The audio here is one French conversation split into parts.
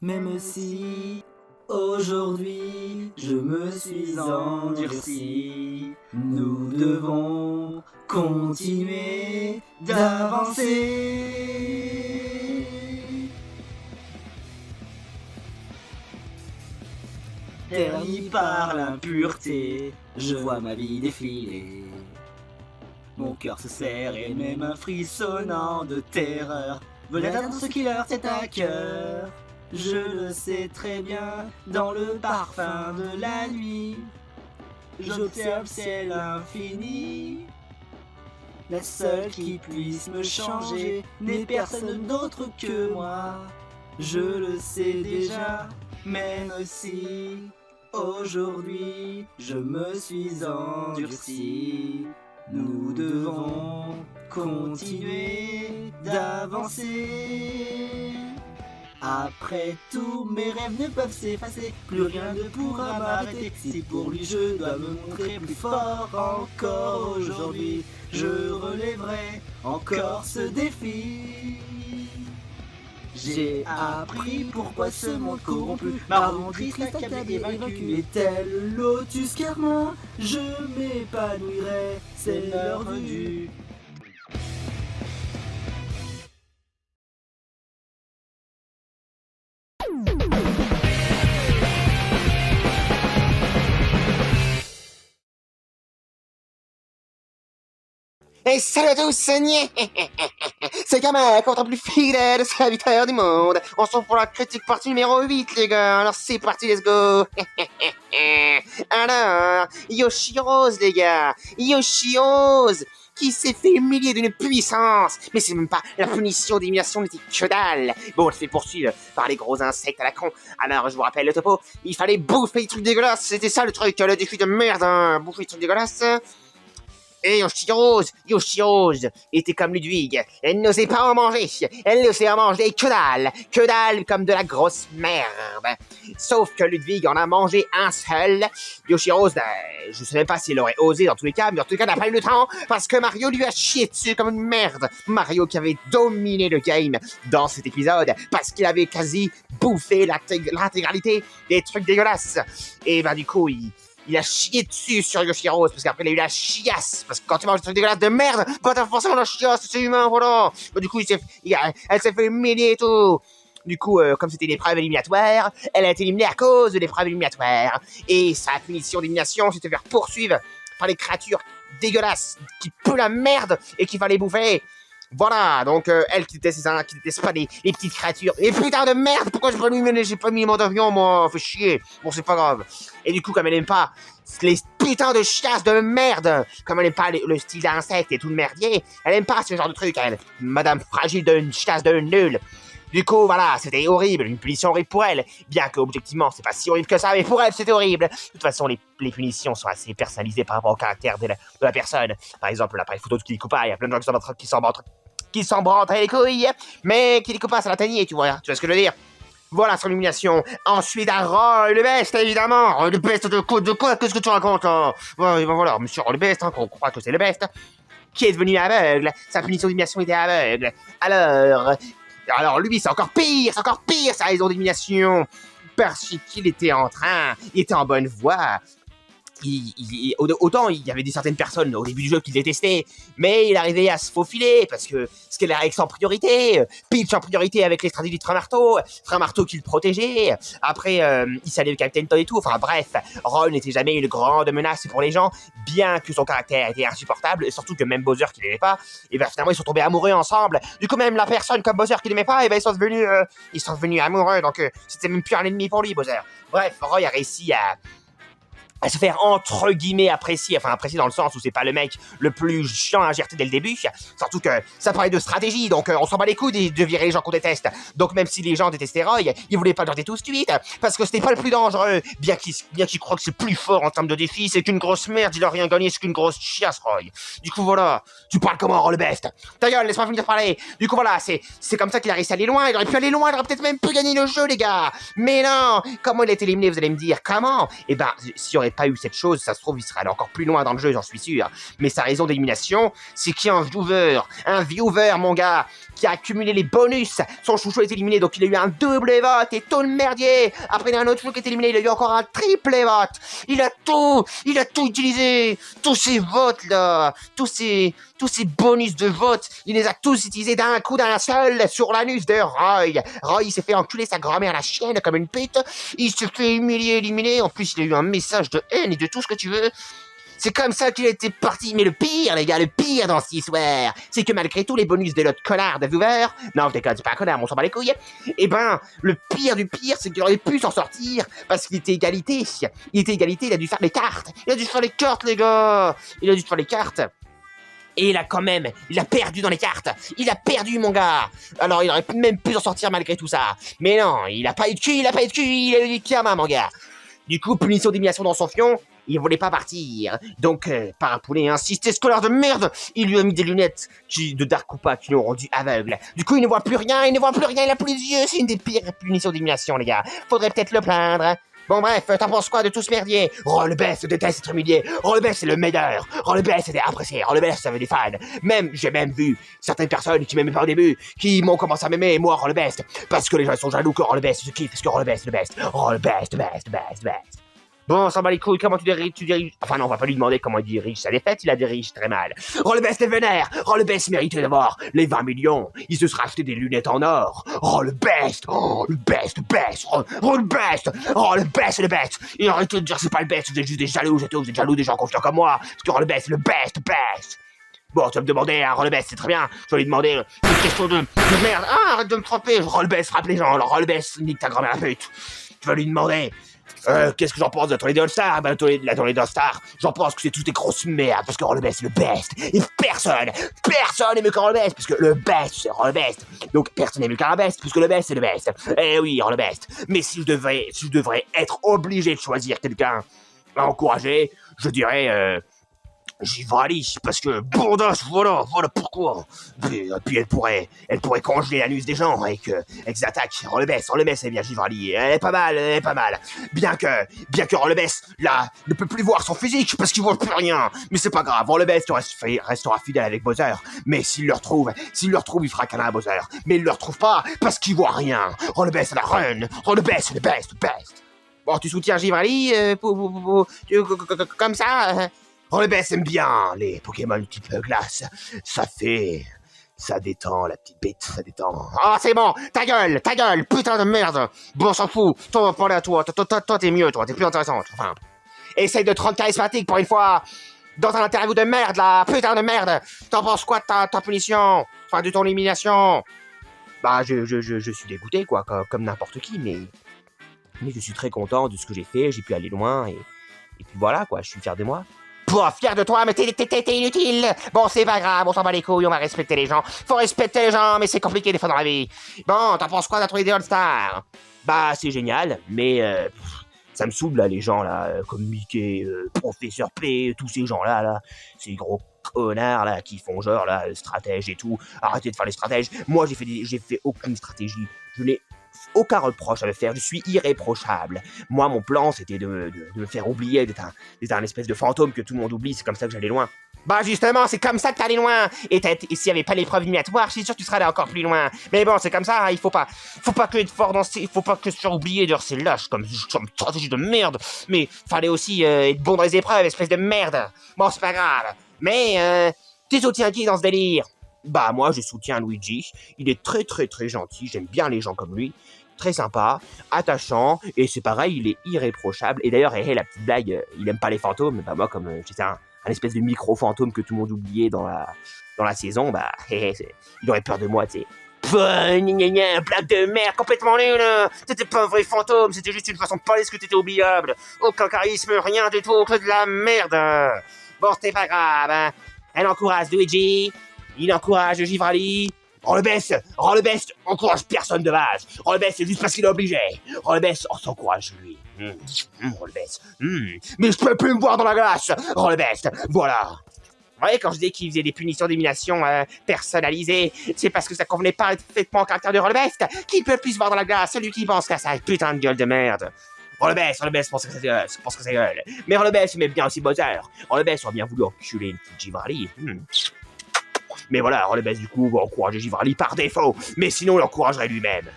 Même si aujourd'hui je me suis endurci, nous devons continuer d'avancer. Terni par l'impureté, je vois ma vie défiler. Mon cœur se serre et mes mains frissonnant de terreur veulent atteindre ce qui leur tient à cœur. Je le sais très bien, dans le parfum de la nuit, j'observe ciel infini. La seule qui puisse me changer n'est personne d'autre que moi. Je le sais déjà, même si aujourd'hui je me suis endurci. Nous devons continuer d'avancer. Après tout, mes rêves ne peuvent s'effacer, plus rien ne pourra m'arrêter. Si pour lui je dois me montrer plus fort encore aujourd'hui, je relèverai encore ce défi. J'ai appris pourquoi ce monde corrompu, marron triste, accablé et vaincu, et tel lotus carmin, je m'épanouirai, c'est l'heure venue. Et salut à tous, c'est Gamin contre le plus fidèle serviteur du monde. On se retrouve pour la critique partie numéro 8, les gars. Alors c'est parti, let's go. Alors, Yoshiros, les gars. Yoshiros, qui s'est fait humilier d'une puissance. Mais c'est même pas la punition d'élimination n'était que dalle. Bon, elle se fait poursuivre par les gros insectes à la con. Alors, je vous rappelle le topo. Il fallait bouffer les trucs dégueulasses. C'était ça le truc, le défi de merde, hein. Bouffer les trucs dégueulasses. Et Yoshiros était comme Ludwig, elle n'osait pas en manger, elle n'osait en manger que dalle comme de la grosse merde. Sauf que Ludwig en a mangé un seul. Yoshiros, je sais même pas s'il aurait osé dans tous les cas, mais en tout cas, il n'a pas eu le temps, parce que Mario lui a chié dessus comme une merde. Mario qui avait dominé le game dans cet épisode, parce qu'il avait quasi bouffé l'intégralité des trucs dégueulasses. Et du coup, il a chié dessus sur Yoshiros, parce qu'après il a eu la chiasse, parce que quand tu manges des trucs dégueulasses de merde, t'as forcément la chiasse, c'est humain, voilà. Du coup, elle s'est fait humilier et tout. Du coup, comme c'était une épreuve éliminatoire, elle a été éliminée à cause de l'épreuve éliminatoire. Et sa punition d'élimination, c'était de faire poursuivre par les créatures dégueulasses, qui puent la merde, et qu'il fallait bouffer. Voilà, donc elle qui déteste pas les petites créatures. Et putain de merde, pourquoi j'ai pas mis mon avion, moi, fait chier. Bon, c'est pas grave. Et du coup, comme elle aime pas les putains de chiasses de merde, comme elle aime pas le style d'insecte et tout le merdier, elle aime pas ce genre de truc, elle. Madame fragile d'une chiasse de nul. Du coup, voilà, c'était horrible, une punition horrible pour elle. Bien que, objectivement, c'est pas si horrible que ça, mais pour elle, c'était horrible. De toute façon, les punitions sont assez personnalisées par rapport au caractère de la personne. Par exemple, l'appareil photo de Kirikupa, il y a plein de gens qui s'en branlent les couilles, mais Kirikupa, ça l'a tagné, tu vois ce que je veux dire. Voilà son illumination. Ensuite, à Roy le Best, évidemment. Roy le Best de quoi qu'est-ce que tu racontes, hein? Voilà, monsieur Roy le Best, hein, qu'on croit que c'est le Best, qui est devenu aveugle. Sa punition d'illumination était aveugle. Alors lui, c'est encore pire, sa raison d'élimination. Parce qu'il était il était en bonne voie. Autant il y avait certaines personnes au début du jeu qui le détestaient, mais il arrivait à se faufiler parce que c'était la règle sans priorité. Peach en priorité avec les stratégies de Framarto qui le protégeait. Après, il s'allait le Captain Toad et tout. Enfin bref, Ron n'était jamais une grande menace pour les gens, bien que son caractère était insupportable, et surtout que même Bowser qui l'aimait pas, et finalement ils sont tombés amoureux ensemble. Du coup, même la personne comme Bowser qui l'aimait pas, et ils sont devenus amoureux, donc c'était même plus un ennemi pour lui, Bowser. Bref, Roy a réussi à se faire entre guillemets apprécier dans le sens où c'est pas le mec le plus chiant à gérer dès le début, surtout que ça parlait de stratégie, donc on s'en bat les couilles de virer les gens qu'on déteste. Donc même si les gens détestaient Roy, ils voulaient pas le garder tout de suite, parce que c'était pas le plus dangereux, bien qu'il croit que c'est plus fort en termes de défi, c'est qu'une grosse merde, il a rien gagné, c'est qu'une grosse chiasse, Roy. Du coup voilà, tu parles comment, Roy le Best? Ta gueule, laisse-moi finir de parler. Du coup voilà, c'est comme ça qu'il a réussi à aller loin, il aurait pu aller loin, il aurait peut-être même pu gagner le jeu, les gars. Mais non, comment il a été éliminé, vous allez me dire, comment? Eh ben, s'il aurait pas eu cette chose, ça se trouve, il serait allé encore plus loin dans le jeu, j'en suis sûr. Mais sa raison d'élimination, c'est qu'il y a un viewer, mon gars, qui a accumulé les bonus. Son chouchou est éliminé, donc il a eu un double vote et tout le merdier. Après, il y a un autre chouchou qui est éliminé, il a eu encore un triple vote. Il a tout utilisé. Tous ces votes là, tous ces bonus de vote, il les a tous utilisés d'un coup, d'un seul, sur l'anus de Roy. Roy, il s'est fait enculer sa grand-mère la chienne comme une pute. Il se fait humilier, éliminer. En plus, il a eu un message de haine et de tout ce que tu veux. C'est comme ça qu'il était parti. Mais le pire, les gars, le pire dans cette histoire, c'est que malgré tous les bonus de l'autre connard de viewer, non, je déconne, c'est pas un connard, on s'en bat les couilles, eh ben, le pire du pire, c'est qu'il aurait pu s'en sortir parce qu'il était égalité. Il était égalité, il a dû faire les cartes. Il a dû faire les cartes, les gars. Il a dû faire les cartes. Et il a perdu dans les cartes. Il a perdu, mon gars. Alors, il aurait même pu s'en sortir malgré tout ça. Mais non, il a pas eu de cul, il a eu du karma, mon gars. Du coup, punition d'élimination dans son fion, il voulait pas partir. Donc, Parapoulet a insisté, ce connard de merde. Il lui a mis des lunettes de Dark Koopa qui l'ont rendu aveugle. Du coup, il ne voit plus rien, il a plus de yeux. C'est une des pires punitions d'élimination, les gars. Faudrait peut-être le plaindre. Bon bref, t'en penses quoi de tout ce merdier? Rollbest déteste être humilié. Rollbest c'est le meilleur. Rollbest c'est apprécié. Rollbest ça veut des fans. J'ai même vu certaines personnes qui m'aimaient pas au début, qui m'ont commencé à m'aimer, moi Rollbest. Parce que les gens sont jaloux que Rollbest se kiffe, parce que Rollbest c'est le best. Rollbest, best. Bon, on s'en bat les couilles, comment tu diriges... Enfin non, on va pas lui demander comment il dirige sa défaite, il la dirige très mal. Rollbest est vénère. Rollbest méritait d'avoir les 20 millions. Il se serait acheté des lunettes en or. Rollbest, le best. Rollbest, c'est le best. Il aurait dû dire c'est pas le best, vous êtes juste des jaloux, vous êtes jaloux des gens confiants comme moi. Parce que Rollbest, le best. Bon, tu vas me demander, hein, Rollbest, c'est très bien. Je vais lui demander une question de merde. Ah, arrête de me tromper. Rollbest frappe les gens. Alors Rollbest, nique ta grand-mère la pute. Tu vas lui demander... qu'est-ce que j'en pense de la tournée d'All-Star? Ben, la tournée d'All-Star, j'en pense que c'est toutes des grosses merdes, parce que Rollbest c'est le best. Et personne est mieux que Rollbest, parce que le best c'est Rollbest. Donc personne n'est mieux que Rollbest, puisque le best c'est le best. Eh oui, Rollbest. Mais si je devrais être obligé de choisir quelqu'un à encourager, je dirais... Givrali, parce que Bourdos, voilà pourquoi. Puis elle pourrait congeler l'anus des gens avec ses attaques. Rollbest, c'est bien Givrali. Elle est pas mal. Bien que Rollbest, là, ne peut plus voir son physique parce qu'il voit plus rien. Mais c'est pas grave, Rollbest restera fidèle avec Bowser. Mais s'il le retrouve, il fera câlin à Bowser. Mais il le retrouve pas parce qu'il voit rien. Rollbest, la run. Rollbest, c'est le best. Bon, tu soutiens Givrali comme ça Rollbest aime bien les Pokémon type glace. Ça détend, la petite bête, ça détend. Ah, c'est bon, ta gueule, putain de merde. Bon, on s'en fout, toi, on va parler à toi. Toi, t'es mieux, toi, t'es plus intéressante. Enfin, essaye de te rendre charismatique pour une fois. Dans ton interview de merde, là, putain de merde. T'en penses quoi de ta punition? Enfin, de ton élimination? Bah, je suis dégoûté, quoi, comme n'importe qui, mais je suis très content de ce que j'ai fait, j'ai pu aller loin, et puis voilà, quoi, je suis fier de moi. Fier de toi, mais t'es inutile. Bon, c'est pas grave, on s'en bat les couilles, on va respecter les gens. Faut respecter les gens, mais c'est compliqué des fois dans la vie. Bon, t'en penses quoi de la tournée des All-Stars? Bah, c'est génial, mais ça me saoule, là, les gens, là, comme Mickey, Professeur P, tous ces gens-là, ces gros connards, là, qui font genre, là, stratège et tout. Arrêtez de faire les stratèges. Moi, j'ai fait aucune stratégie. Je n'ai aucun reproche à me faire, je suis irréprochable. Moi, mon plan, c'était de me faire oublier, d'être un espèce de fantôme que tout le monde oublie, c'est comme ça que j'allais loin. Bah justement, c'est comme ça que t'allais loin. Et s'il n'y avait pas l'épreuve éliminatoire, je suis sûr que tu serais allé encore plus loin. Mais bon, c'est comme ça, il faut pas que être fort il faut pas que se faire oublier de ces lâches comme stratégie de merde. Mais fallait aussi être bon dans les épreuves, espèce de merde. Bon, c'est pas grave. Mais tu soutiens qui dans ce délire? Bah moi je soutiens Luigi, il est très gentil, j'aime bien les gens comme lui, très sympa, attachant, et c'est pareil, il est irréprochable, et d'ailleurs, la petite blague, il aime pas les fantômes, bah moi comme j'étais un espèce de micro-fantôme que tout le monde oubliait dans la saison, bah il aurait peur de moi, tu sais. Blague de merde, complètement nulle. T'étais pas un vrai fantôme, c'était juste une façon de parler parce que t'étais oubliable. Aucun charisme, rien du tout, que de la merde. Bon, c'était pas grave, hein. Elle encourage Luigi, il encourage Givrali. Rollbest encourage personne de base. Rollbest, c'est juste parce qu'il est obligé. Rollbest, on s'encourage lui. Rollbest. Mais je peux plus me voir dans la glace. Rollbest, voilà. Vous voyez, quand je dis qu'il faisait des punitions d'élimination personnalisées, c'est parce que ça convenait parfaitement au caractère de Rollbest, qu'il peut plus se voir dans la glace, celui qui pense qu'à sa putain de gueule de merde. Rolebès pense que ça gueule. Mais Rolebès aimait bien aussi Bowser. Rolebès aurait bien voulu enculer une petite Givrali. Mais voilà, Rolebès du coup va encourager Givrali par défaut. Mais sinon, il l'encouragerait lui-même.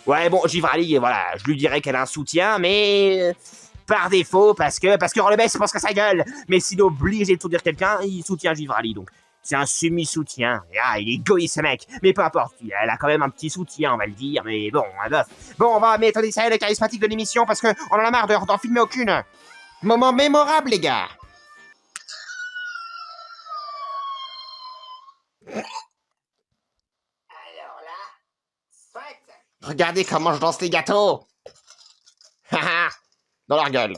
Ouais, bon, Givrali, voilà, je lui dirais qu'elle a un soutien, mais par défaut, parce que Rolebès pense que ça gueule. Mais s'il est obligé de soutenir quelqu'un, il soutient Givrali, donc c'est un semi-soutien. Ah, il est égoïste, ce mec. Mais peu importe, elle a quand même un petit soutien, on va le dire, mais bon, bof. Bon, on va mettre des scènes charismatiques de l'émission, parce qu'on en a marre d'en filmer aucune. Moment mémorable, les gars. Alors là, soit. Regardez comment je danse les gâteaux. Haha, dans leur gueule.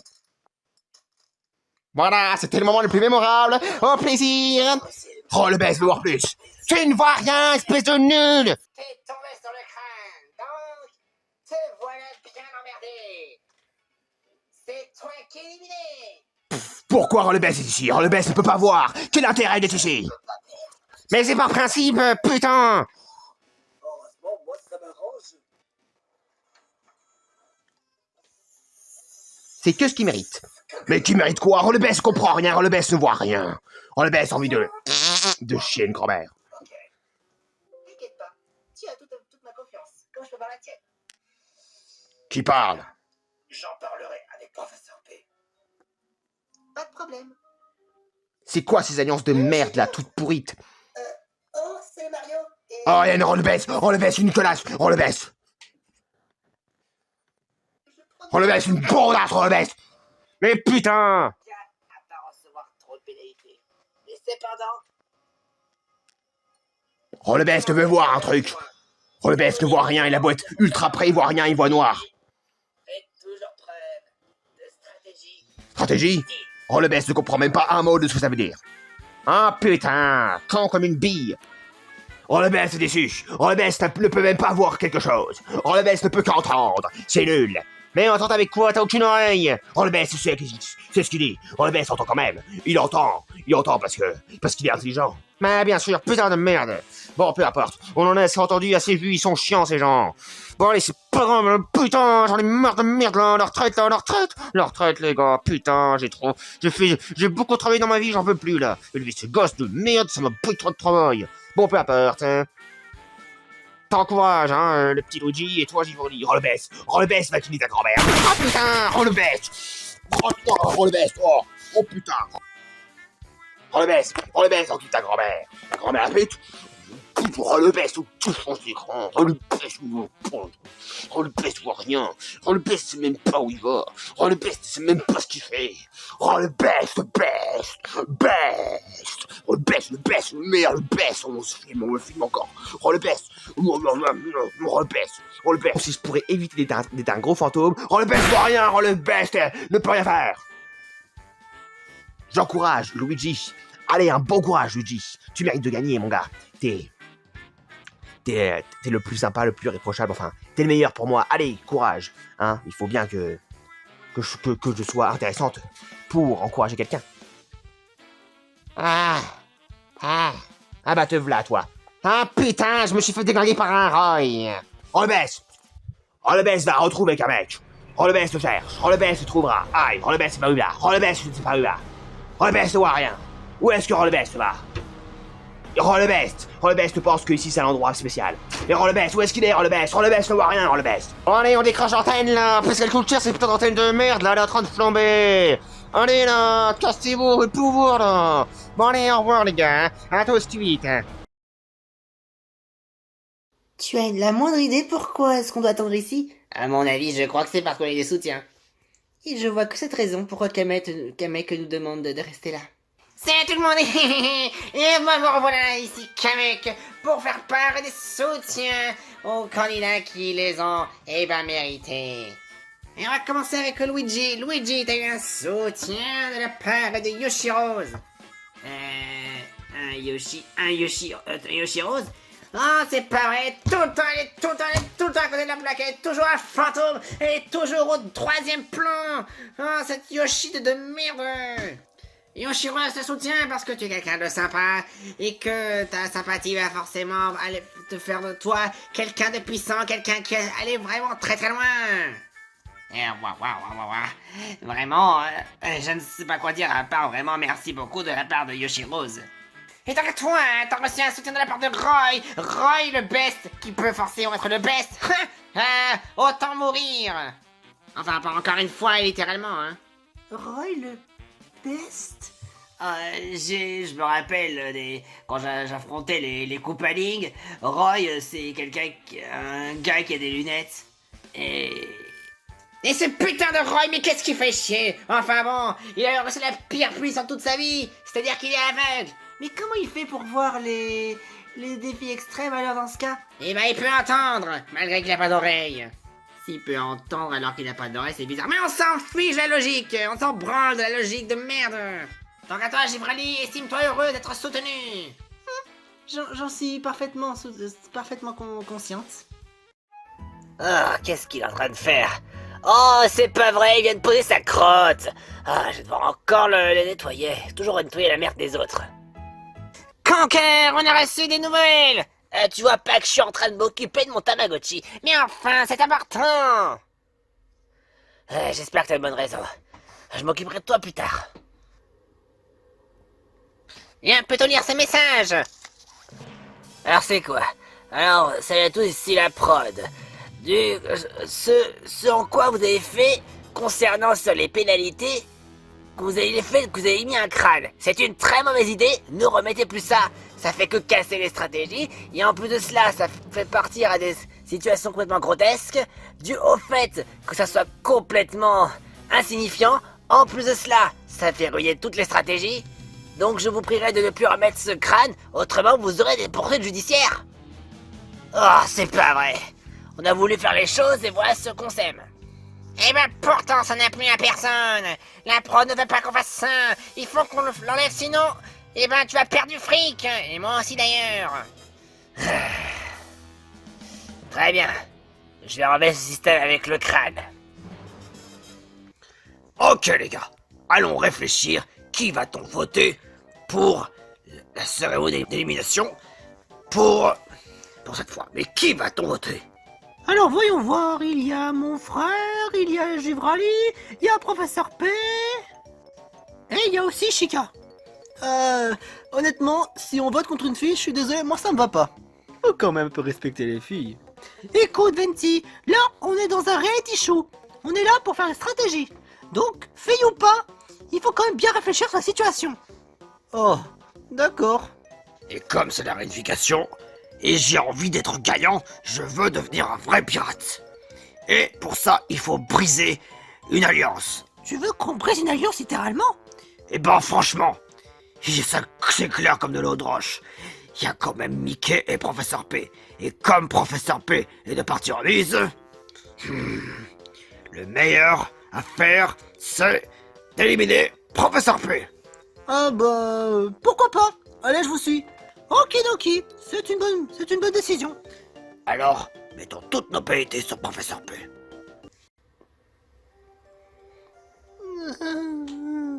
Voilà, c'était le moment le plus mémorable. Au plaisir. Rolebès veut voir plus. Tu ne vois rien, espèce de nul. T'es tombé sur le crâne, donc te voilà bien emmerdé. C'est toi qui es éliminé. Pourquoi Rolebès est ici? Rolebès ne peut pas voir. Quel intérêt d'être ici? Mais c'est par principe, putain. Heureusement, moi ça m'arrange. C'est que ce qu'il mérite. Mais qui mérite quoi? Rolebès comprend rien, Rolebès ne voit rien. Rolebès a envie de chier une grand-mère. Ok. T'inquiète pas, tu as toute ma confiance, comme je peux voir la tienne. Qui parle? J'en parlerai avec professeur P. Pas de problème. C'est quoi ces alliances de merde là, toutes pourrites? Oh, c'est Mario. Et... Oh, Yann, Rolebès, Nicolas, Rolebès. Rolebès, une bondasse, Rolebès. Mais putain! À pas recevoir trop de pénalités. Mais cependant... Rolebès veut voir un truc. Rolebès ne voit rien, il a beau être ultra près, il voit rien, il voit noir. Faites toujours preuve de stratégie. Stratégie? Rolebès ne comprend même pas un mot de ce que ça veut dire. Ah putain, quand comme une bille. Rolebès est déçu. Rolebès ne peut même pas voir quelque chose. Rolebès ne peut qu'entendre. C'est nul. Mais entend avec quoi? T'as aucune oreille. Rolebès c'est ce qu'il dit. Rolebès entend quand même. Il entend parce qu'il est intelligent. Mais bien sûr, putain de merde. Bon, peu importe. On en a assez entendu, assez vu, ils sont chiants ces gens. Bon allez, c'est pas grave, putain, j'en ai marre de merde là, la retraite les gars, putain, j'ai beaucoup travaillé dans ma vie, j'en peux plus là. Élever ce gosse de merde, ça m'a pris trop de travail. Bon, peu importe, hein. T'encourages, hein, le petit Luigi, et toi, Givrali. Rolebès va tuer ta grand-mère. Oh putain, Rolebès. Oh putain, Rolebès, oh putain. Rolebès, encule ta grand-mère. Ta grand-mère a pute. Rolebès, on touche son écran. Rolebès voit rien. Rolebès sait même pas où il va. Rolebès sait même pas ce qu'il fait. Rolebès, le best, le meilleur, le best. On le filme encore. Rolebès. Si je pourrais éviter d'être un gros fantôme. Rolebès voit rien, Rolebès ne peut rien faire. J'encourage Luigi. Allez, un bon courage, Luigi. Tu mérites de gagner, mon gars. T'es le plus sympa, le plus irréprochable, enfin, t'es le meilleur pour moi. Allez, courage, hein. Il faut bien que je sois intéressante pour encourager quelqu'un. Ah bah te v'là, toi. Ah putain, je me suis fait déglinguer par un Roy. Rolebès va retrouver un mec. Rolebès le cherche, Rolebès le trouvera. Aïe, Rolebès est pas là. Rolebès ne sais pas où là. Rolebès ne voit rien. Où est-ce que Rolebès va? Rolebès te pense que ici c'est un endroit spécial. Et Rolebès, où est-ce qu'il est, Rolebès ne voit rien, Rolebès. Bon, allez, on décroche l'antenne là, parce que le culture c'est putain d'antenne de merde là, elle est en train de flamber. Allez là, cassez-vous, le pouvoir là. Bon allez, au revoir les gars, hein. À tous tout vite. Hein. Tu as la moindre idée pourquoi est-ce qu'on doit attendre ici? À mon avis, je crois que c'est parce qu'on est des soutiens. Et je vois que cette raison pourquoi Kamek nous demande de rester là. Salut tout le monde. Et moi me revoilà ici Kamek pour faire part des soutiens aux candidats qui les ont mérités. Et on va commencer avec Luigi. Luigi, t'as eu un soutien de la part de Yoshi Rose. Un Yoshi Rose? Ah, c'est pas vrai, tout le temps à côté de la plaquette, toujours un fantôme, et toujours au troisième plan. Ah, cette Yoshi de merde. Yoshi Rose te soutient parce que tu es quelqu'un de sympa, et que ta sympathie va forcément aller te faire de toi quelqu'un de puissant, quelqu'un qui va aller vraiment très très loin. Ouah, ouah, ouah, ouah. Vraiment, je ne sais pas quoi dire à part vraiment merci beaucoup de la part de Yoshiros. Et tant que toi, hein, t'as reçu un soutien de la part de Roy. Roy le best, qui peut forcément être le best. Autant mourir. Enfin, pas encore une fois, littéralement, hein. Roy le best? Je me rappelle quand j'affrontais les Koopaling, Roy, c'est un gars qui a des lunettes. Et ce putain de Roy, mais qu'est-ce qu'il fait chier? Enfin bon, il a reçu la pire puissance toute sa vie, c'est-à-dire qu'il est aveugle. Mais comment il fait pour voir les défis extrêmes alors dans ce cas? Eh ben il peut entendre, malgré qu'il a pas d'oreille. S'il peut entendre alors qu'il a pas d'oreille, c'est bizarre. Mais on s'en fiche de la logique, on s'en branle de la logique de merde. Tant qu'à toi, Givrali, estime-toi heureux d'être soutenu. J'en suis parfaitement consciente. Ah, qu'est-ce qu'il est en train de faire? Oh, c'est pas vrai, il vient de poser sa crotte. Ah, je vais devoir encore le nettoyer. Toujours nettoyer la merde des autres. Conker, on a reçu des nouvelles. Tu vois pas que je suis en train de m'occuper de mon Tamagotchi? Mais enfin, c'est important. J'espère que t'as une bonne raison. Je m'occuperai de toi plus tard. Viens, peut-on lire ces messages? Alors c'est quoi? Alors, salut à tous, ici la prod. Ce en quoi vous avez fait concernant sur les pénalités que vous avez mis un crâne. C'est une très mauvaise idée, ne remettez plus ça. Ça fait que casser les stratégies, et en plus de cela, ça fait partir à des situations complètement grotesques, dû au fait que ça soit complètement insignifiant. En plus de cela, ça fait ruiner toutes les stratégies. Donc je vous prierai de ne plus remettre ce crâne, autrement vous aurez des poursuites judiciaires. Oh, c'est pas vrai. On a voulu faire les choses et voilà ce qu'on s'aime. Eh ben pourtant ça n'a plu à personne. La prod ne veut pas qu'on fasse ça. Il faut qu'on l'enlève sinon, eh ben tu vas perdre du fric. Et moi aussi d'ailleurs. Très bien. Je vais enlever ce système avec le crâne. Ok les gars, allons réfléchir. Qui va-t-on voter pour la cérémonie d'élimination pour cette fois? Mais qui va-t-on voter? Alors voyons voir, il y a mon frère, il y a Givrali, il y a Professeur P. Et il y a aussi Chica. Honnêtement, si on vote contre une fille, je suis désolé, moi ça me va pas. Faut quand même un peu respecter les filles. Écoute Venti, là on est dans un reality show. On est là pour faire une stratégie. Donc, fille ou pas, il faut quand même bien réfléchir sur la situation. Oh, d'accord. Et comme c'est la réunification, et j'ai envie d'être gagnant, je veux devenir un vrai pirate. Et pour ça, il faut briser une alliance. Tu veux qu'on brise une alliance littéralement? Eh ben franchement, c'est clair comme de l'eau de roche. Il y a quand même Mickey et Professeur P. Et comme Professeur P est de partie remise, le meilleur à faire, c'est d'éliminer Professeur P. Ah bah, pourquoi pas? Allez, je vous suis. Okidoki, c'est une bonne décision. Alors, mettons toutes nos pénalités sur Professeur P.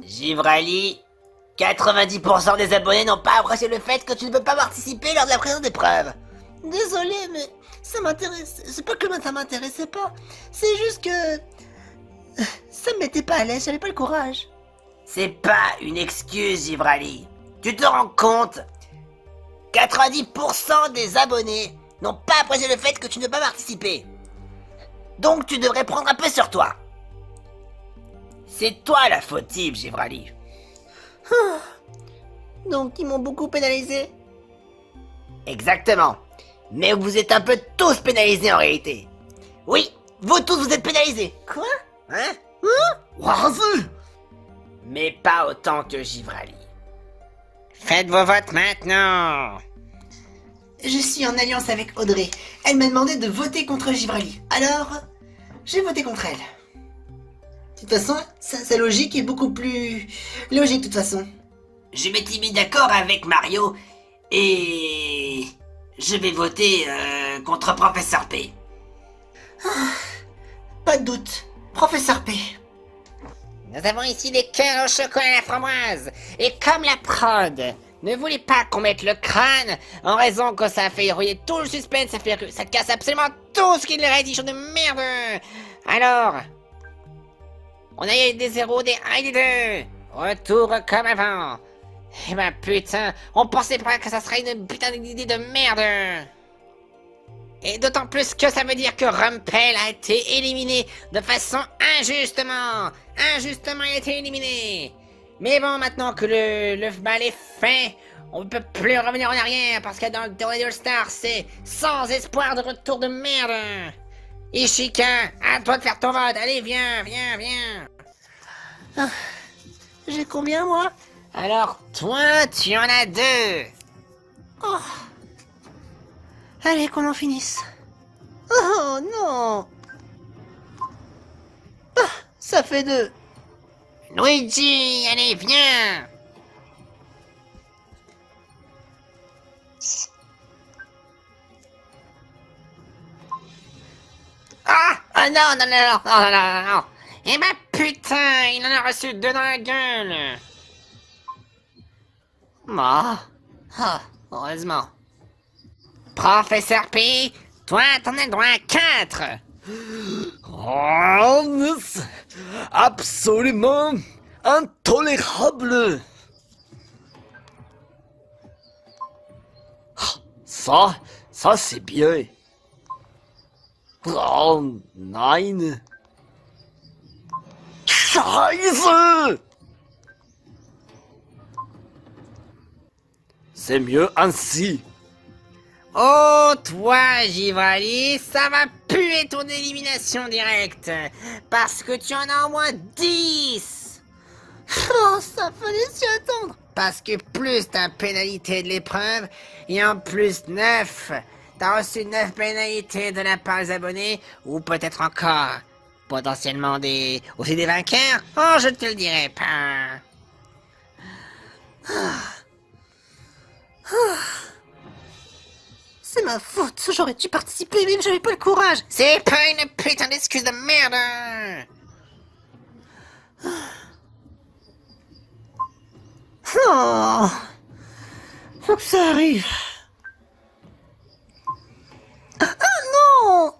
Givrali, 90% des abonnés n'ont pas apprécié le fait que tu ne peux pas participer lors de la présence d'épreuves. Désolé, mais ça m'intéresse. C'est pas que ça m'intéressait pas. C'est juste que ça me mettait pas à l'aise. J'avais pas le courage. C'est pas une excuse, Givrali. Tu te rends compte? 90% des abonnés n'ont pas apprécié le fait que tu ne peux pas participer. Donc tu devrais prendre un peu sur toi. C'est toi la fautive, Givrali. Donc ils m'ont beaucoup pénalisé. Exactement. Mais vous êtes un peu tous pénalisés en réalité. Oui, vous tous vous êtes pénalisés. Quoi? Hein? Vas-y! Mais pas autant que Givrali. Faites vos votes maintenant. Je suis en alliance avec Audrey. Elle m'a demandé de voter contre Givrali. Alors, j'ai voté contre elle. De toute façon, sa logique est beaucoup plus logique de toute façon. Je m'étais mis d'accord avec Mario et je vais voter contre Professeur P. Pas de doute. Professeur P. Nous avons ici des cœurs au chocolat à la framboise. Et comme la prod ne voulait pas qu'on mette le crâne, en raison que ça fait rouiller tout le suspense, ça casse absolument tout ce qui est le rédition de merde. Alors, On a eu des 0, des 1 et des 2. Retour comme avant. Eh ben putain, on pensait pas que ça serait une putain d'idée de merde. Et d'autant plus que ça veut dire que Rumpel a été éliminé de façon injustement. Injustement, il a été éliminé. Mais bon, maintenant que le mal est fait, on ne peut plus revenir en arrière parce que dans le tournoi All-Star, c'est sans espoir de retour de merde. Ishika, à toi de faire ton vote. Allez, viens. J'ai combien, moi? Alors, toi, tu en as 2. Oh. Allez, qu'on en finisse. Oh non. Ah, ça fait 2. Luigi, allez, viens. Ah non. Eh ben putain, il en a reçu 2 dans la gueule. Heureusement. Professeur P, toi, t'en as le droit à 4. Oh, mais c'est absolument intolérable. Ça c'est bien. Oh, nein. Scheiße! C'est mieux ainsi. Oh, toi, Givrali, ça va puer ton élimination directe. Parce que tu en as au moins 10. Oh, ça fallait s'y attendre. Parce que plus ta pénalité de l'épreuve, et en plus 9, t'as reçu 9 pénalités de la part des abonnés, ou peut-être encore, potentiellement aussi des vainqueurs. Oh, je te le dirai pas. C'est ma faute, j'aurais dû participer, mais j'avais pas le courage. C'est pas une putain d'excuse de merde. Oh, faut que ça arrive. Ah non!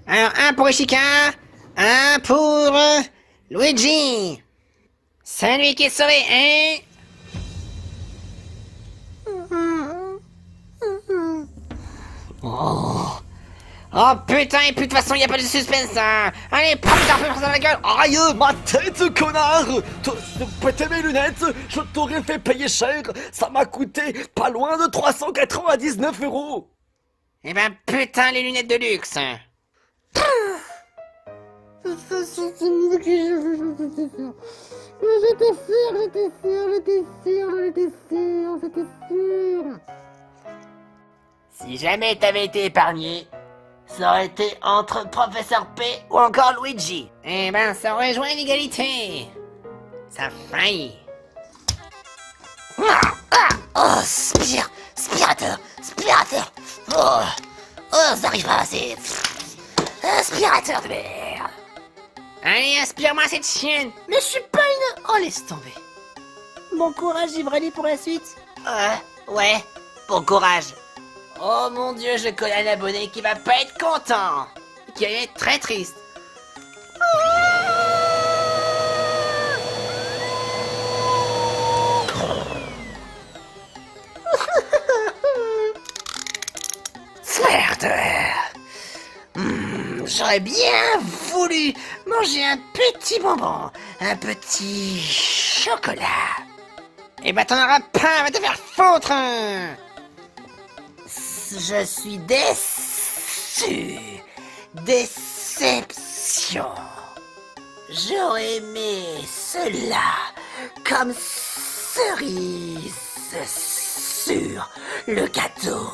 Alors, un pour Ishika, un pour Luigi. C'est lui qui est sauvé, hein? Oh putain, et puis de toute façon, y a pas de suspense, hein. Allez, prends dans la gueule. Aïe, ma tête, connard! Péter mes lunettes, je t'aurais fait payer cher. Ça m'a coûté pas loin de 399 €. Eh ben putain, les lunettes de luxe. Si jamais t'avais été épargné, ça aurait été entre Professeur P ou encore Luigi. Eh ben, ça rejoint l'égalité. Ça faillit. Oh, spirateur. Oh, ça arrive pas, c'est... Aspirateur de merde. Allez, aspire-moi cette chienne. Mais je suis pas une... Oh, laisse tomber. Bon courage, Givrali, pour la suite. Ouais, bon courage. Oh mon dieu, je connais un abonné qui va pas être content. Qui va être très triste. Merde. J'aurais bien voulu manger un petit bonbon, un petit chocolat. Eh ben, t'en auras pas, va te faire foutre. Je suis déçu. Déception. J'aurais aimé cela comme cerise sur le gâteau.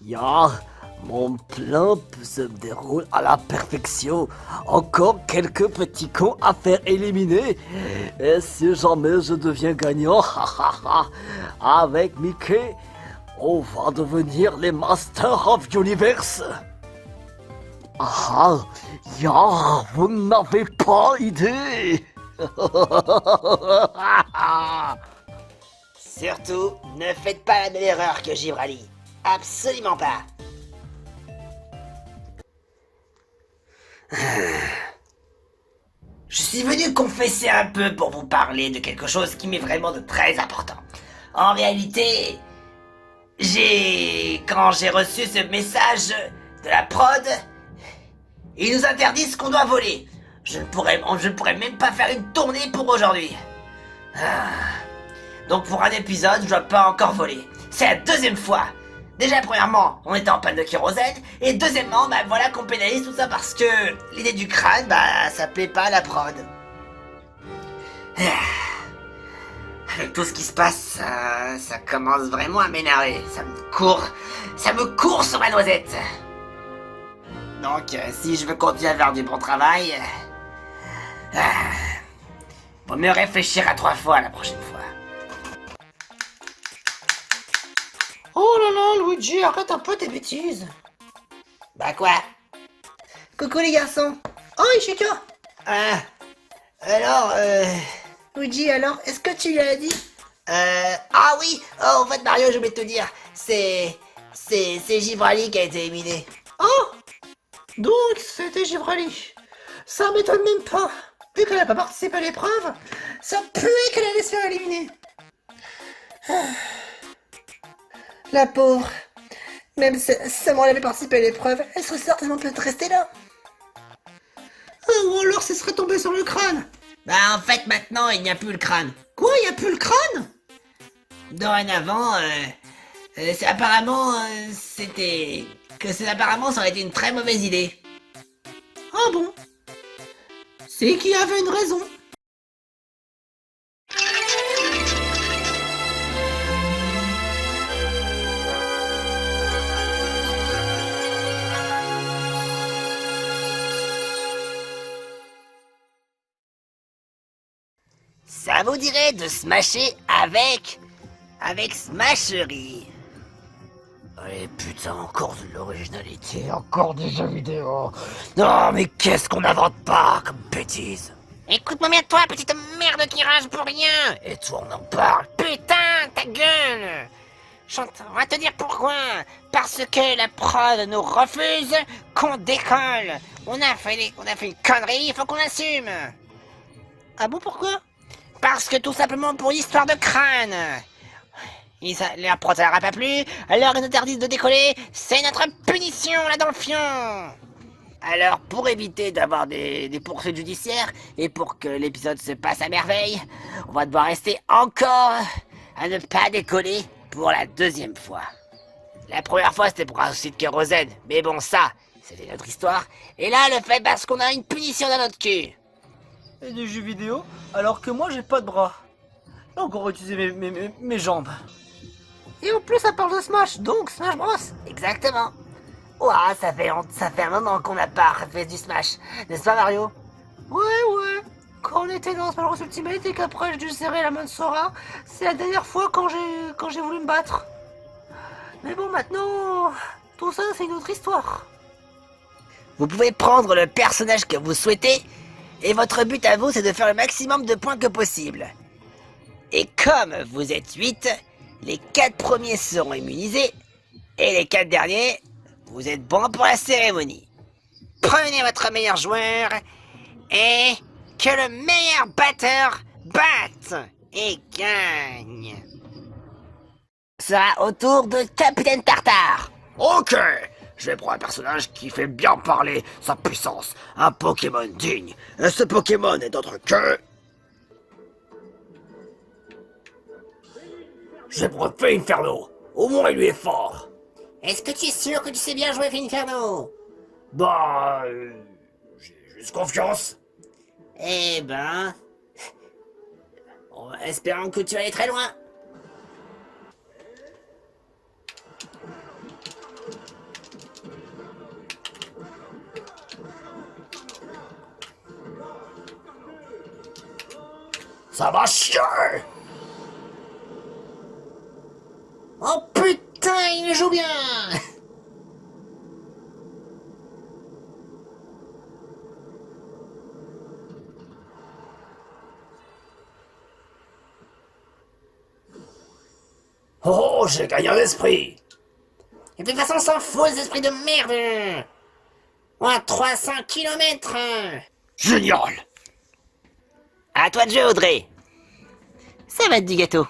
Ya, mon plan se déroule à la perfection. Encore quelques petits cons à faire éliminer. Et si jamais je deviens gagnant, avec Mickey, on va devenir les Masters of Universe. Ah, ya, vous n'avez pas idée. Surtout, ne faites pas la même erreur que Givrali. Absolument pas. Je suis venu confesser un peu pour vous parler de quelque chose qui m'est vraiment de très important. En réalité, quand j'ai reçu ce message de la prod, ils nous interdisent ce qu'on doit voler. Je ne pourrais même pas faire une tournée pour aujourd'hui. Donc pour un épisode, je dois pas encore voler. C'est la deuxième fois. Déjà, premièrement, on était en panne de kérosène, et deuxièmement, bah voilà qu'on pénalise tout ça parce que l'idée du crâne, bah ça plaît pas à la prod. Avec tout ce qui se passe, ça commence vraiment à m'énerver. Ça me court sur ma noisette. Donc, si je veux continuer à faire du bon travail, faut mieux réfléchir à 3 fois la prochaine fois. Oh là là, Luigi, arrête un peu tes bêtises. Bah quoi? Coucou les garçons. Oh, Ishika. Alors, Luigi, alors, est-ce que tu lui as dit? Ah oui, oh, en fait Mario, je voulais te dire, c'est Givrali qui a été éliminé. Oh, donc c'était Givrali. Ça m'étonne même pas. Vu qu'elle n'a pas participé à l'épreuve, ça puait qu'elle allait se faire éliminer. La pauvre. Même si seulement elle avait participé à l'épreuve, elle serait certainement peut-être restée là. Ou alors ce serait tombé sur le crâne. Bah en fait maintenant il n'y a plus le crâne. Quoi, il n'y a plus le crâne? Dorénavant, apparemment ça aurait été une très mauvaise idée. Ah bon? C'est qu'il y avait une raison. Ça vous dirait de smasher avec Smashery? Allez putain, encore de l'originalité, encore des jeux vidéo. Non mais qu'est-ce qu'on n'invente pas comme bêtise. Écoute-moi bien toi, petite merde qui rage pour rien. Et toi on en parle. Putain, ta gueule. On va te dire pourquoi. Parce que la prod nous refuse qu'on décolle. On a fait une connerie, il faut qu'on assume. Ah bon, pourquoi? Parce que tout simplement pour l'histoire de crâne. La prod ça leur a pas plu, alors ils nous interdisent de décoller, c'est notre punition là dans le fion. Alors pour éviter d'avoir des poursuites judiciaires et pour que l'épisode se passe à merveille, on va devoir rester encore à ne pas décoller pour la deuxième fois. La première fois c'était pour un souci de kérosène, mais bon ça, c'était notre histoire. Et là le fait parce qu'on a une punition dans notre cul. Et des jeux vidéo alors que moi j'ai pas de bras. J'ai encore utilisé mes jambes. Et en plus, ça parle de Smash, donc Smash Bros. Exactement. Ouah, ça fait un moment qu'on n'a pas fait du Smash, n'est-ce pas Mario? Ouais. Quand on était dans Smash Bros Ultimate et qu'après j'ai dû serrer la main de Sora, c'est la dernière fois quand j'ai voulu me battre. Mais bon, maintenant, tout ça c'est une autre histoire. Vous pouvez prendre le personnage que vous souhaitez, et votre but à vous c'est de faire le maximum de points que possible. Et comme vous êtes 8, les 4 premiers seront immunisés, et les 4 derniers, vous êtes bons pour la cérémonie. Prenez votre meilleur joueur et que le meilleur batteur batte et gagne. Ce sera au tour de Capitaine Tartare. Ok, je vais prendre un personnage qui fait bien parler sa puissance, un Pokémon digne. Et ce Pokémon est autre que... Je vais prendre Inferno. Au moins il lui est fort. Est-ce que tu es sûr que tu sais bien jouer Inferno? Bah... j'ai juste confiance. Eh ben... espérons que tu vas aller très loin. Ça va chier. Oh putain, il joue bien. Oh, j'ai gagné un esprit. Et de toute façon, on s'en fout, les esprits de merde. On a 300 kilomètres. Génial. À toi de jouer, Audrey. Ça va être du gâteau.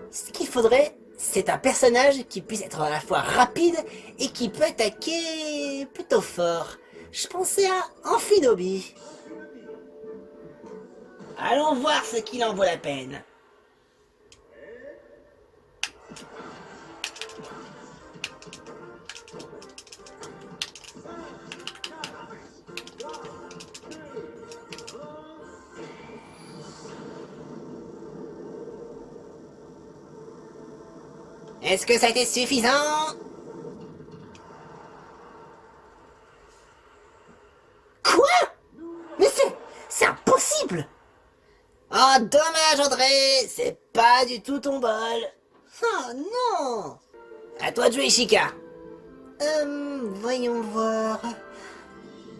Ce qu'il faudrait, c'est un personnage qui puisse être à la fois rapide et qui peut attaquer plutôt fort. Je pensais à Amphinobi. Allons voir ce qu'il en vaut la peine. Est-ce que ça a été suffisant? Quoi? Mais c'est impossible! Oh, dommage, Audrey. C'est pas du tout ton bol. Oh non! À toi de jouer, Ishika. Voyons voir.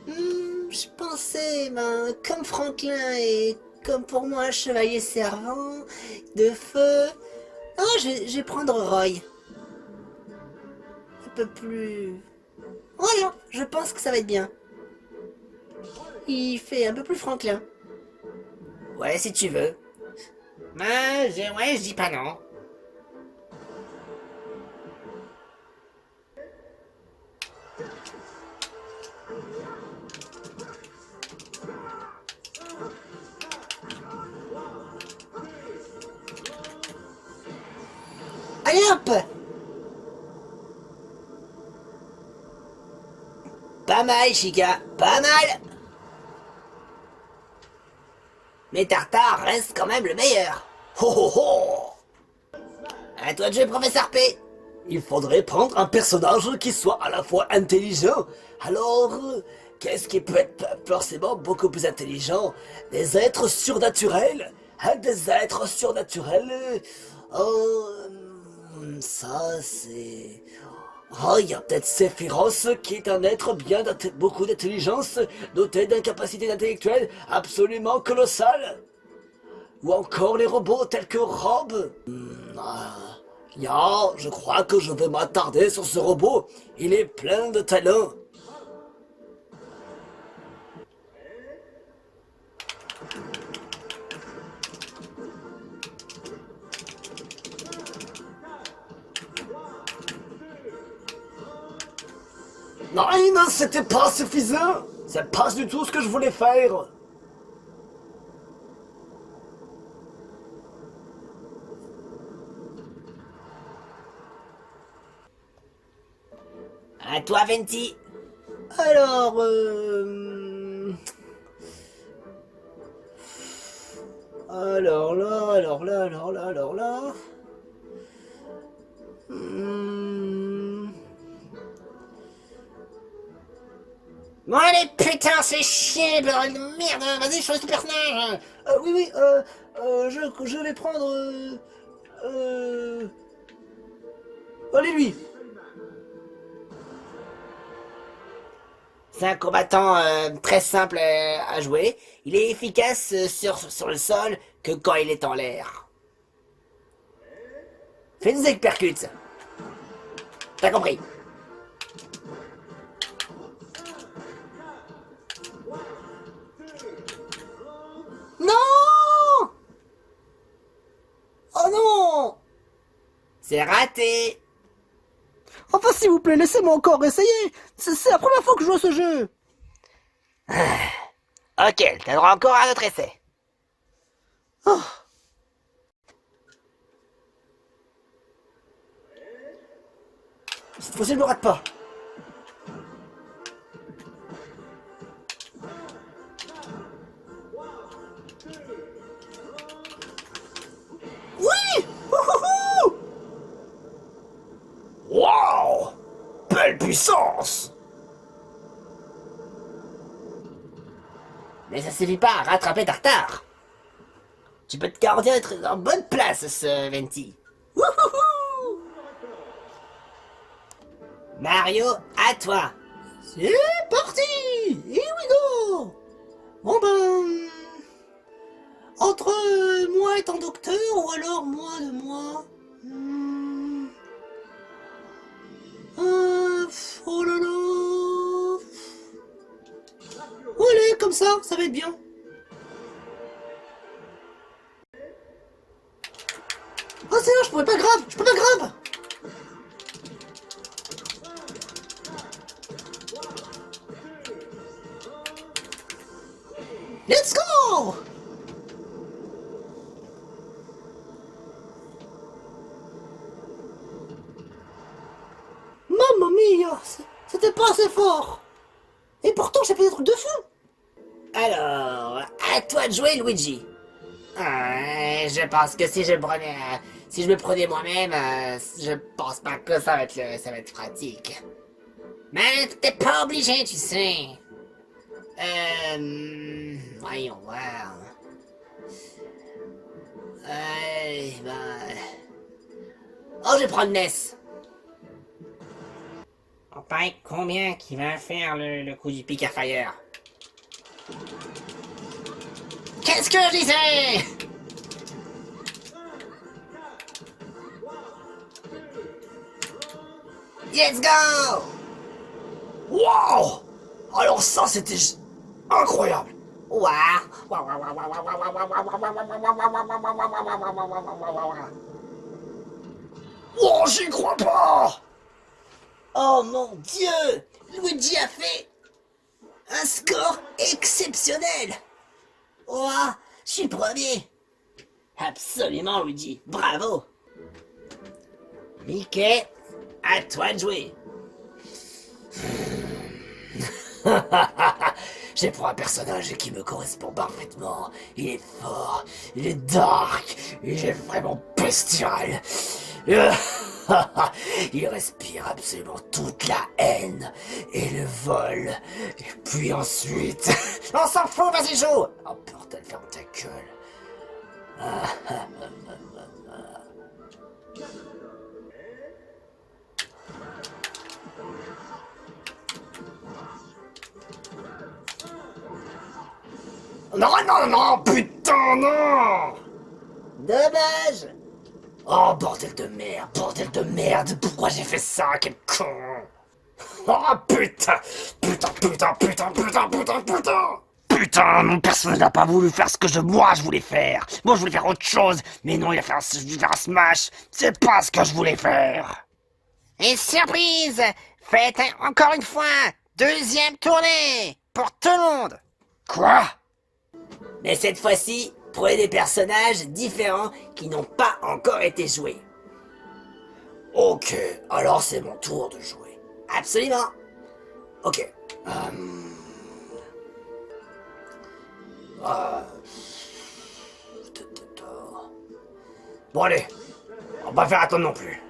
Je pensais, comme Franklin et comme pour moi un chevalier servant de feu. Ah, je vais prendre Roy. Un peu plus. Voilà, je pense que ça va être bien. Il fait un peu plus Franklin. Ouais, si tu veux. Ouais, je dis pas non. Allez hop! Pas mal, Chica, pas mal. Mais Tartare reste quand même le meilleur. Ho ho ho. À toi de jouer, professeur P. Il faudrait prendre un personnage qui soit à la fois intelligent. Alors, qu'est-ce qui peut être forcément beaucoup plus intelligent? Des êtres surnaturels? Des êtres surnaturels? Ça c'est... Oh, il y a peut-être Sephiroth qui est un être bien beaucoup d'intelligence, doté d'une capacité intellectuelle absolument colossale. Ou encore les robots tels que Rob. Je crois que je vais m'attarder sur ce robot. Il est plein de talent. Non, c'était pas suffisant. C'est pas du tout ce que je voulais faire. À toi, Venti. Alors, alors là. Bon, allez, putain, c'est chier, bordel de merde. Vas-y, choisis ton personnage. Oui, je vais prendre, allez, lui. C'est un combattant très simple à jouer. Il est efficace sur le sol que quand il est en l'air. Fais des uppercuts. T'as compris? Non! Oh non! C'est raté. Enfin, s'il vous plaît, laissez-moi encore essayer. C'est la première fois que je joue à ce jeu. Ok, t'as droit encore à notre essai. Oh. Cette fois-ci, je me rate pas. Oui! Wouhouhou! Waouh! Belle puissance! Mais ça suffit pas à rattraper Tartare. Tu peux te garantir d'être en bonne place, ce Venti. Wouhouhou! Mario, à toi. C'est parti! Here we go! Bon ben... Entre moi étant docteur ou alors moi de moi. Oh là là. Allez, comme ça va être bien. Ah c'est là, je peux pas grave. Let's go! Mamma mia, c'était pas assez fort. Et pourtant j'ai fait des trucs de fou. Alors, à toi de jouer, Luigi. Je pense que si je me prenais moi-même, je pense pas que ça va être pratique. Mais t'es pas obligé, tu sais. Voyons voir. Oh, je vais prendre Ness. On parie combien qui va faire le coup du pic à fire? Qu'est-ce que je disais? Let's go! Wow! Alors ça, c'était incroyable! Oh, j'y crois pas! Oh mon Dieu! Luigi a fait un score exceptionnel! Ouah, je suis premier! Absolument, Luigi, bravo! Mickey, à toi de jouer! J'ai pour un personnage qui me correspond parfaitement. Il est fort, il est dark, il est vraiment bestial. Il respire absolument toute la haine et le vol. Et puis ensuite... On s'en fout, vas-y joue! Oh bordel, ferme ta gueule. Non, putain, non! Dommage! Oh, bordel de merde, pourquoi j'ai fait ça, quel con! Oh, putain! Putain, mon personnage n'a pas voulu faire ce que moi je voulais faire! Moi, je voulais faire autre chose, mais non, il a fait un smash! C'est pas ce que je voulais faire! Et surprise! Faites encore une fois! Deuxième tournée! Pour tout le monde! Quoi? Mais cette fois-ci, prenez des personnages différents qui n'ont pas encore été joués. Ok, alors c'est mon tour de jouer. Absolument! Ok. Bon allez, on va pas faire attendre non plus.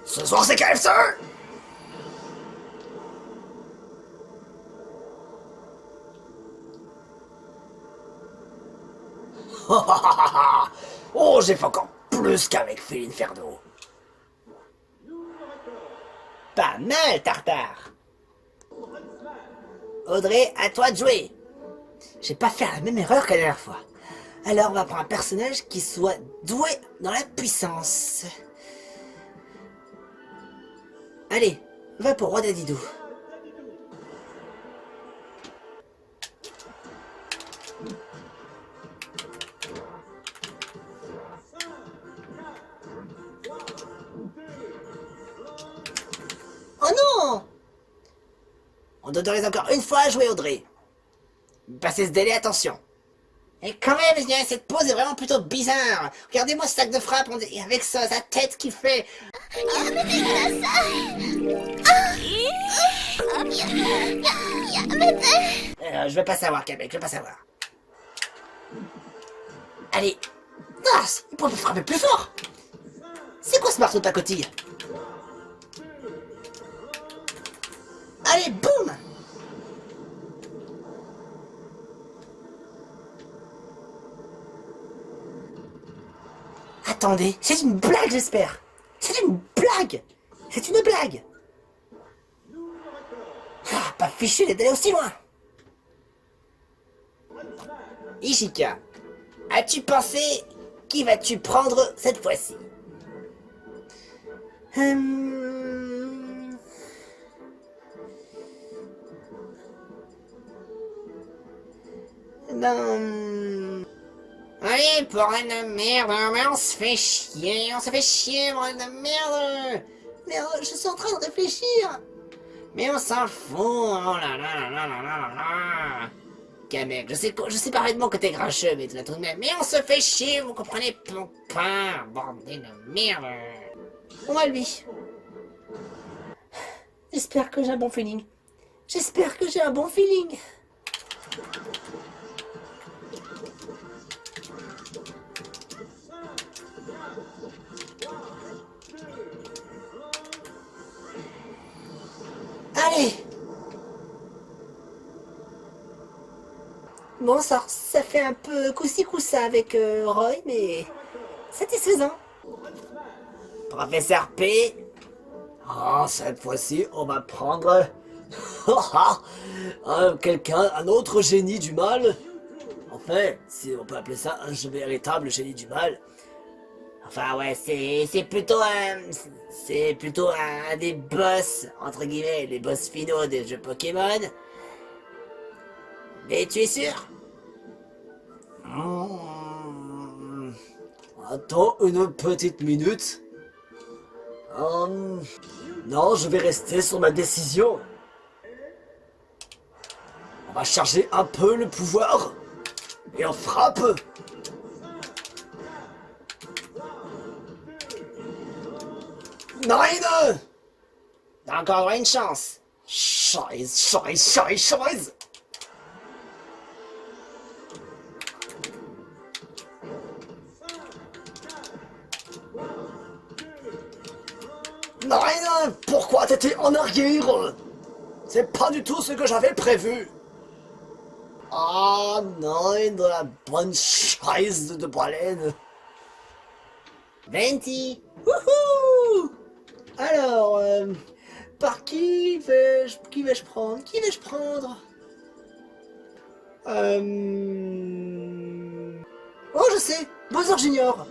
Ce soir c'est KFC! Oh, j'ai fait encore plus qu'avec Phil Inferno. Pas mal, Tartare! Audrey, à toi de jouer! Je vais pas faire la même erreur que la dernière fois. Alors on va prendre un personnage qui soit doué dans la puissance. Allez, va pour Roi Dadidou. Oh non! On t'autorise encore une fois à jouer, Audrey. Passez ce délai, attention. Et quand même, je dirais, cette pose est vraiment plutôt bizarre. Regardez-moi ce sac de frappe, et avec ça, sa tête qui fait... je veux pas savoir, Kamek, je veux pas savoir. Allez. Ah, il pourrait frapper plus fort. C'est quoi ce marteau de pacotille? Allez, boum! Attendez, c'est une blague, j'espère. C'est une blague. C'est une blague. Ah, pas fichu d'aller aussi loin. Ishika, as-tu pensé qui vas-tu prendre cette fois-ci? Ben... Allez, bordel de merde, mais on se fait chier, bordel de merde. Mais je suis en train de réfléchir. Mais on s'en fout, oh là là là là là là là. Kamek, je sais parfaitement que t'es grincheux, mais tout de même. Mais on se fait chier, vous comprenez pas, bordel de merde. On va lui. J'espère que j'ai un bon feeling. J'espère que j'ai un bon feeling. Allez. Bon, ça fait un peu coussi coussa avec Roy, mais satisfaisant. Professeur P. Ah, cette fois-ci, on va prendre... un autre génie du mal. Enfin, si on peut appeler ça un véritable génie du mal. Enfin ouais, c'est plutôt un des boss, entre guillemets, les boss finaux des jeux Pokémon. Mais tu es sûr? Attends une petite minute. Non, je vais rester sur ma décision. On va charger un peu le pouvoir. Et on frappe. Nine! T'as encore une chance. Scheiße. Nine, pourquoi t'étais en arrière? C'est pas du tout ce que j'avais prévu. Ah, Nine, de la bonne scheiße de baleine. 20. Wouhou! Alors, par qui vais-je prendre? Oh, je sais! Bowser Junior!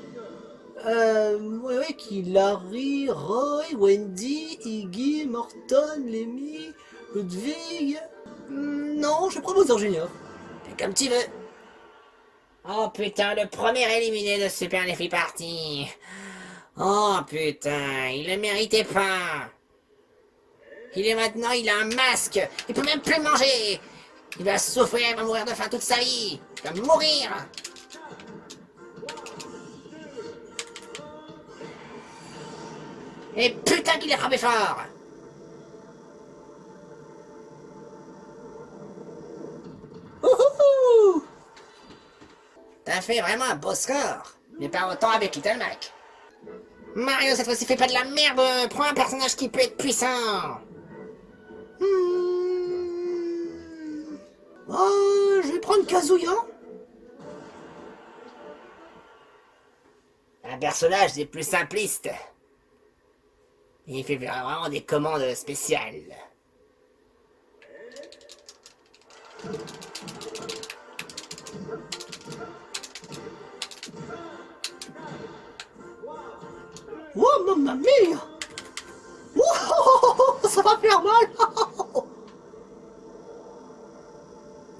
Oui, Larry, Roy, Wendy, Iggy, Morton, Lemmy, Ludwig... Non, je prends Bowser Junior. Fais comme tu veux. Oh putain, le premier éliminé de Super Leafy Party. Oh putain, il le méritait pas. Il a un masque. Il peut même plus manger. Il va souffrir, il va mourir de faim toute sa vie. Il va mourir. Et putain qu'il est frappé fort. Ouhouhou! T'as fait vraiment un beau score. Mais pas autant avec Little Mac. Mario, cette fois-ci, fais pas de la merde. Prends un personnage qui peut être puissant. Je vais prendre Kazuya. Un personnage des plus simplistes. Il fait vraiment des commandes spéciales. Oh, mamma mia! Oh, ça va faire mal!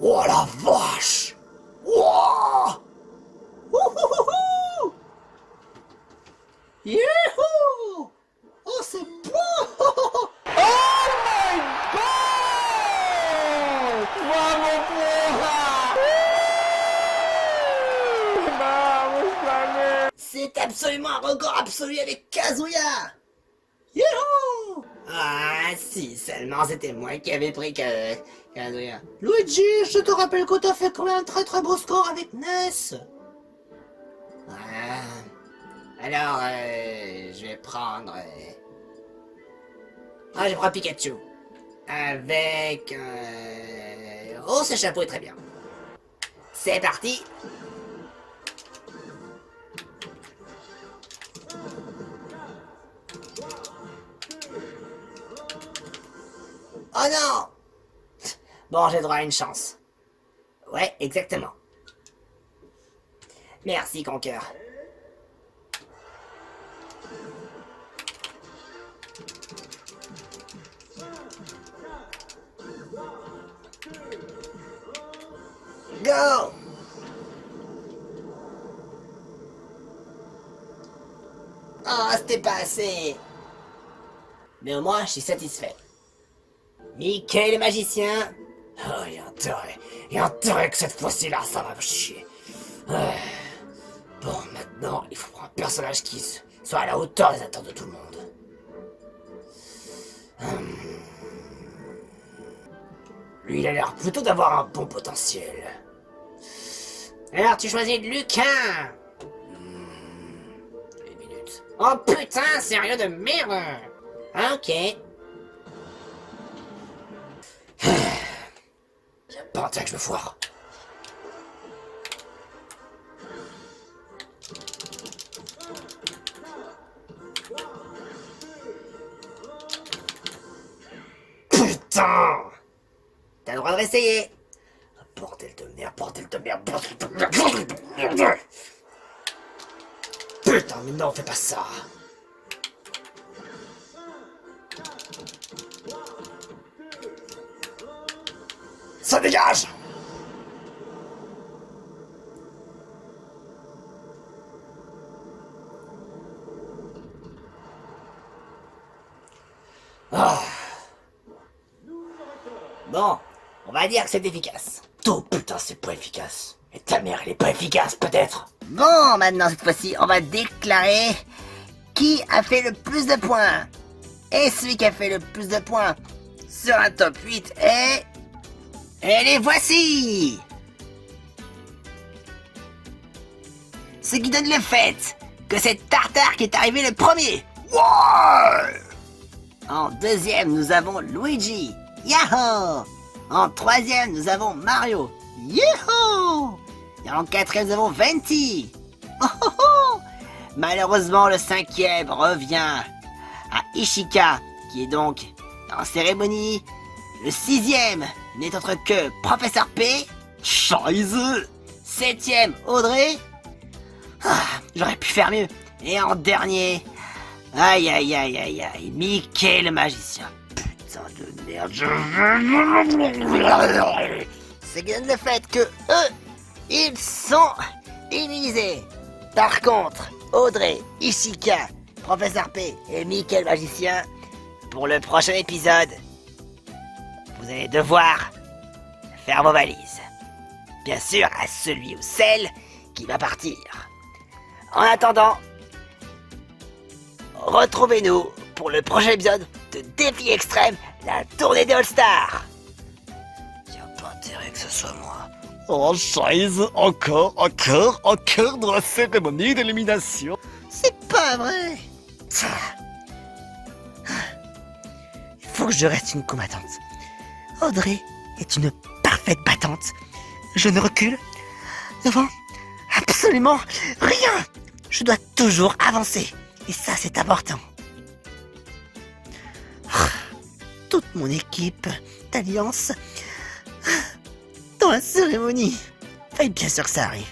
Oh la vache! Wow! Ouhouhouhou! Youhou! Oh, c'est bon! C'est absolument un record absolu avec Kazuya! Youhou! Ah si, seulement c'était moi qui avais pris Kazuya. Luigi, je te rappelle que t'as fait quand même un très très beau score avec Ness. Alors, je vais prendre... je prends Pikachu. Avec... Oh, ce chapeau est très bien. C'est parti. Oh non! Bon, j'ai droit à une chance. Ouais, exactement. Merci, Conqueur. Go! Oh, c'était pas assez. Mais au moins, je suis satisfait. Mickey le magicien. Oh, il y a intérêt. Il y a intérêt que cette fois-ci là, ça va me chier. Bon, maintenant, il faut prendre un personnage qui soit à la hauteur des attentes de tout le monde. Lui, il a l'air plutôt d'avoir un bon potentiel. Alors, tu choisis Lucas. Une minute. Oh putain, sérieux de merde. Ok. J'ai pas intérêt que je me foire. Putain! T'as le droit de réessayer. Bordel de merde, bordel de merde, bordel de merde, bordel de merde. Putain, mais non, fais pas ça. Ça dégage! Ah. Bon, on va dire que c'est efficace. Oh putain, c'est pas efficace. Et ta mère, elle est pas efficace, peut-être. Bon, maintenant, cette fois-ci, on va déclarer qui a fait le plus de points. Et celui qui a fait le plus de points sur un top 8 est... Et les voici! Ce qui donne le fait que c'est Tartare qui est arrivé le premier. Ouais! En deuxième, nous avons Luigi. Yahoo! En troisième, nous avons Mario. Yahoo! Et en quatrième, nous avons Venti. Oh, oh, oh! Malheureusement, le cinquième revient à Ishika, qui est donc en cérémonie. Le sixième n'est autre que Professeur P. Scheiße! Septième, Audrey. Ah, j'aurais pu faire mieux. Et en dernier, aïe aïe aïe aïe aïe, Mickey le magicien. Putain de merde. C'est bien le fait que eux, ils sont immunisés. Par contre, Audrey, Ishika, Professeur P et Mickey le magicien, pour le prochain épisode, vous allez devoir faire vos valises. Bien sûr, à celui ou celle qui va partir. En attendant, retrouvez-nous pour le prochain épisode de Défi Extrême, la tournée des All-Stars. Y'a pas intérêt que ce soit moi. Oh, Scheiße, encore dans la cérémonie d'élimination. C'est pas vrai. Il faut que je reste une combattante. Audrey est une parfaite battante. Je ne recule devant absolument rien. Je dois toujours avancer. Et ça, c'est important. Toute mon équipe d'alliance dans la cérémonie. Fallait bien sûr que ça arrive.